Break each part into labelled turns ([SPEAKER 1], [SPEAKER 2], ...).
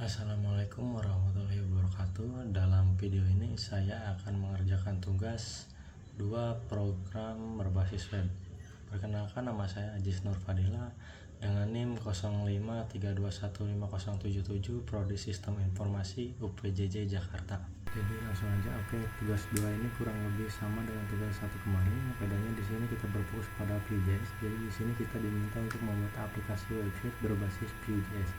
[SPEAKER 1] Assalamualaikum warahmatullahi wabarakatuh. Dalam video ini saya akan mengerjakan tugas 2 program berbasis web. Perkenalkan, nama saya Ajis Nur Fadila dengan NIM 0532150777, Prodi Sistem Informasi UPJJ Jakarta. Jadi langsung aja. Tugas 2 ini kurang lebih sama dengan tugas 1 kemarin. Bedanya di sini kita berfokus pada Vue.js. Jadi di sini kita diminta untuk membuat aplikasi website berbasis Vue.js,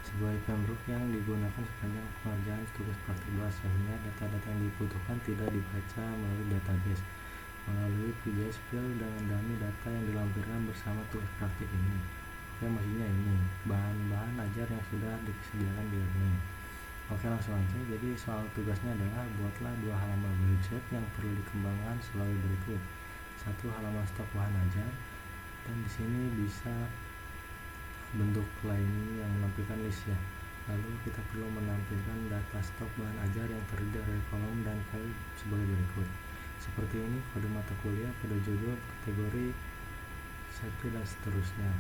[SPEAKER 1] sebuah framework yang digunakan sepanjang pengerjaan tugas praktik 2, sehingga data-data yang dibutuhkan tidak dibaca melalui database melalui Vue.js file dengan dummy data yang dilampirkan bersama tugas praktik ini. Maksudnya ini bahan-bahan ajar yang sudah disediakan di learning. Langsung aja. Jadi soal tugasnya adalah buatlah 2 halaman website yang perlu dikembangkan selalu berikut. 1 halaman stok bahan ajar, dan di sini bisa bentuk lain yang menampilkan list ya. Lalu kita perlu menampilkan data stok bahan ajar yang terdiri dari kolom dan file sebagai berikut. Seperti ini: kode mata kuliah, kode judul, kategori, safety, dan seterusnya.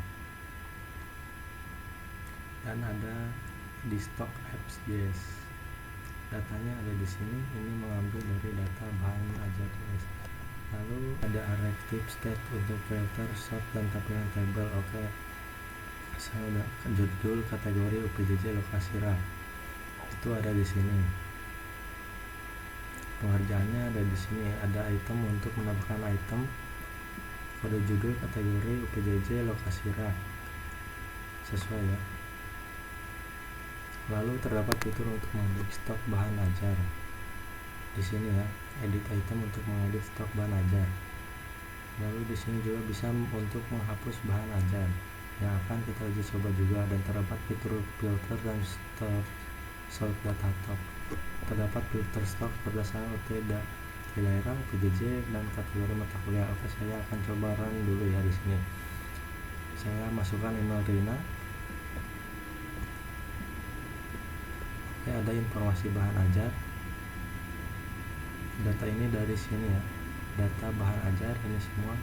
[SPEAKER 1] Dan ada di stok apps.js. Datanya ada di sini. Ini mengambil dari data bahan ajar JS. Lalu ada archive state untuk filter, sort, dan tampilan tabel. Saya udah judul, kategori, UPJJ, lokasi rak. Itu ada di sini. Pengerjaannya ada di sini. Ada item untuk menambahkan item, kode judul, kategori, UPJJ, lokasi rak. Sesuai ya. Lalu terdapat fitur untuk mengedit stok bahan ajar. Di sini ya, edit item untuk mengedit stok bahan ajar. Lalu di sini juga bisa untuk menghapus bahan ajar yang akan kita uji coba juga, dan terdapat fitur filter dan sort data top. Terdapat filter stok berdasarkan UTD daerah, UPJJ, dan kategori mata kuliah. Saya akan coba run dulu ya di sini. Saya masukkan email Rina. Ada informasi bahan ajar. Data ini dari sini ya. Data bahan ajar ini semua.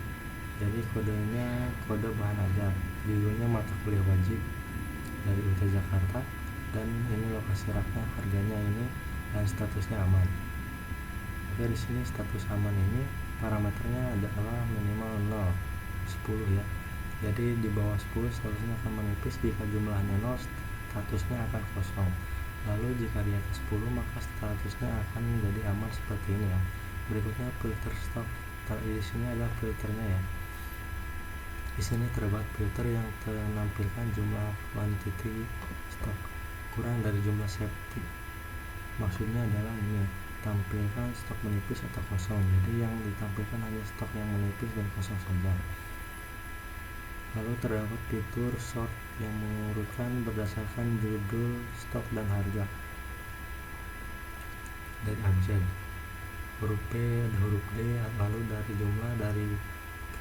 [SPEAKER 1] Jadi kodenya kode bahan ajar. Judulnya mata kuliah wajib dari UT Jakarta, dan ini lokasi raknya, harganya ini, dan statusnya aman. Di sini status aman ini parameternya adalah minimal 0, 10 ya. Jadi di bawah 10 statusnya akan menipis, jika jumlahnya 0 statusnya akan kosong. Lalu jika di atas 10 maka statusnya akan menjadi aman seperti ini ya. Berikutnya filter stok. Di sini ada filternya ya. Di sini terdapat filter yang menampilkan jumlah quantity stok kurang dari jumlah safety. Maksudnya adalah ini ya, tampilkan stok menipis atau kosong. Jadi yang ditampilkan hanya stok yang menipis dan kosong saja. Lalu terdapat fitur sort yang mengurutkan berdasarkan judul, stok, dan harga dari abjad. Huruf P, huruf D, lalu dari jumlah dari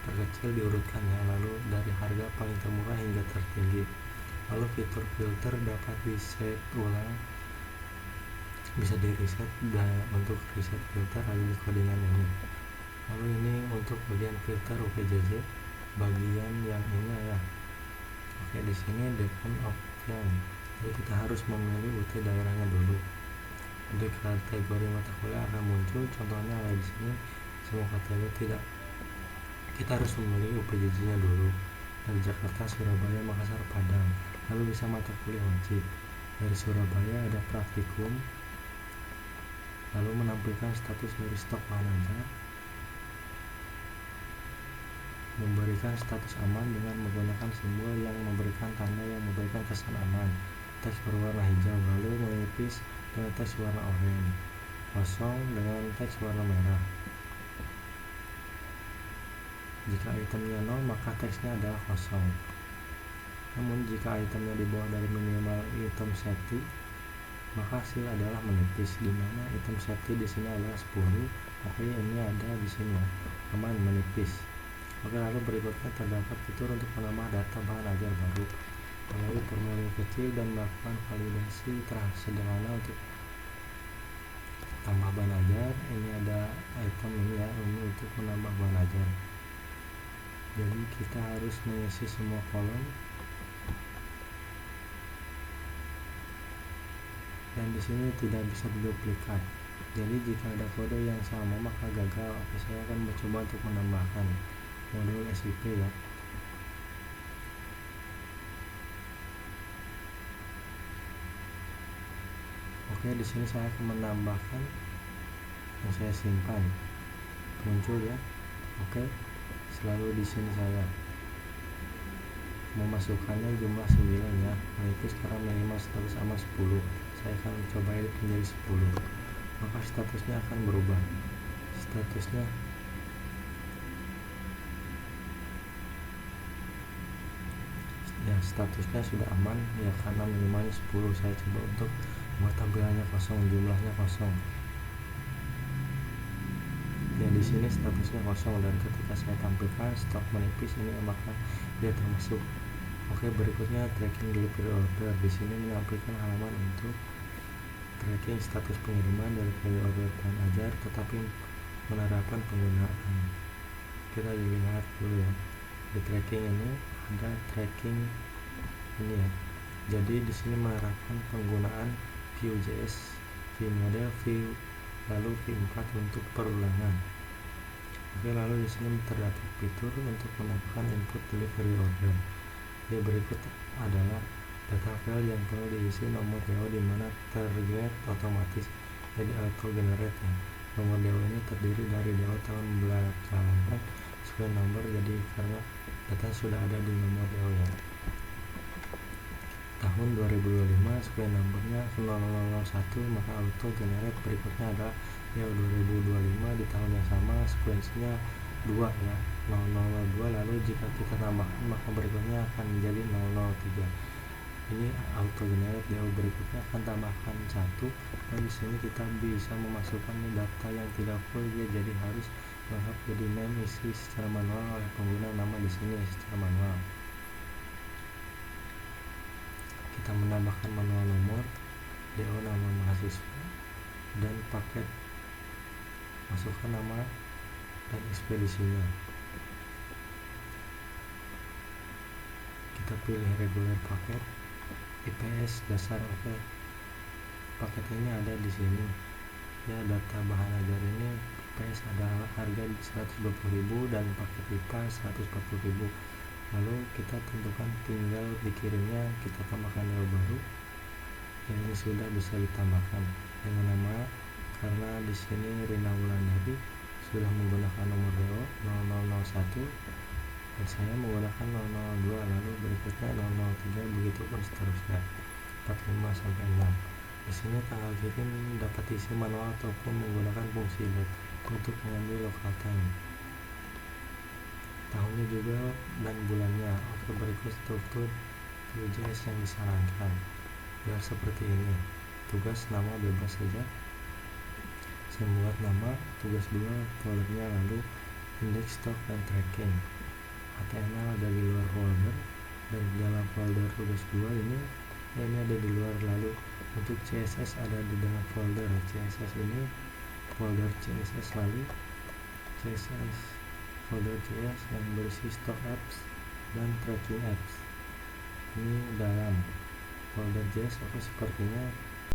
[SPEAKER 1] terkecil diurutkan ya, lalu dari harga paling termurah hingga tertinggi. Lalu fitur filter dapat di-set ulang, bisa di reset, dan untuk reset filter ada di codingan ini. Lalu ini untuk bagian filter UPJJ, bagian yang ini ya. Di sini define option. Jadi kita harus memilih UT daerahnya dulu. Jadi kategori mata kuliah akan muncul, contohnya ada di sini semua kategori tidak. Kita harus memilih UPJJ-nya dulu. Dari Jakarta, Surabaya, Makassar, Padang. Lalu bisa mata kuliah wajib. Dari Surabaya ada praktikum. Lalu menampilkan status dari stok bahan ajar. Memberikan status aman dengan menggunakan simbol yang memberikan tanda yang memberikan kesan aman. Teks berwarna hijau, lalu menipis dengan teks warna oranye. Kosong dengan teks warna merah. Jika itemnya 0 maka teksnya adalah kosong. Namun jika itemnya di bawah dari minimal item safety, maka hasil adalah menipis, di mana item safety di sini adalah 10. Ini ada di sini ya, aman menipis. Lalu berikutnya terdapat fitur untuk menambah data bahan ajar baru melalui formulir kecil dan melakukan validasi sederhana untuk tambah bahan ajar. Ini ada item ini ya, ini untuk menambah bahan ajar. Jadi kita harus mengisi semua kolom. dan di sini tidak bisa diduplikat. Jadi jika ada kode yang sama maka gagal. Oke, saya akan mencoba untuk menambahkan modul SIP ya. Oke, di sini saya akan menambahkan yang saya simpan, muncul ya. Oke, selalu di sini saya memasukkannya jumlah 9 ya, yaitu sekarang minimal status aman 10. Saya akan coba edit menjadi 10, maka statusnya akan berubah. Statusnya ya, statusnya sudah aman ya, karena minimalnya 10. Saya coba untuk buat tampilannya kosong, jumlahnya kosong ya. Di sini statusnya kosong, dan ketika saya tampilkan stok menipis ini maka dia termasuk. Oke, berikutnya tracking delivery order. Di sini menampilkan halaman untuk tracking status pengiriman dari order dan ajar, tetapi menerapkan penggunaan. Kita lihat dulu ya, di tracking ini ada tracking ini ya. Jadi di sini menerapkan penggunaan Vue.js, view model, view, lalu v4 untuk perulangan. Oke, lalu di sini terdapat fitur untuk menambahkan input delivery order. Yang berikut adalah data file yang perlu diisi nomor DO di mana tergenerate otomatis, jadi auto generate ya. Nomor DO ini terdiri dari DO tahun belakangan sesuai nomor, jadi karena data sudah ada di nomor DO ya. Tahun 2025 sesuai nomornya 0001, maka auto generate. Berikutnya adalah DO 2025 di tahun yang sama, sekuensinya 2 ya, 0002. Lalu jika kita tambahkan maka berikutnya akan menjadi 003. Ini auto generate. DO berikutnya akan tambahkan 1, dan di sini kita bisa memasukkan data yang tidak full ya, jadi harus lengkap. Jadi name isi secara manual oleh pengguna, nama di sini secara manual. Kita menambahkan manual nomor, DO nama mahasiswa, dan paket, masukkan nama dan ekspedisinya. Kita pilih regular paket, IPS dasar. Oke, paket ini ada di sini ya. Data bahan ajar ini IPS adalah harga 120.000 dan paket IPA 140.000. Lalu kita tentukan tinggal dikirimnya, kita tambahkan DO baru yang ini sudah bisa ditambahkan dengan nama, karena di sini Rina Wulandari sudah menggunakan nomor DO 0001 dan saya menggunakan 002, lalu berikutnya 003, begitu pun seterusnya 45 sampai 6. Di sini tanggal kirim dapat isi manual ataupun menggunakan fungsi let untuk mengambil local time. Tahunnya juga dan bulannya. Oke, berikut struktur Vue.js yang disarankan biar seperti ini. Tugas nama bebas saja, saya membuat nama. Tugas 2 foldernya, lalu index, stok, dan tracking. HTML ada di luar folder, dan di dalam folder tugas 2 ini ada di luar. Lalu untuk CSS ada di dalam folder CSS ini, folder CSS, lalu CSS folder CS yang berisi stock apps dan tracking apps ini dalam folder JS. Oke, sepertinya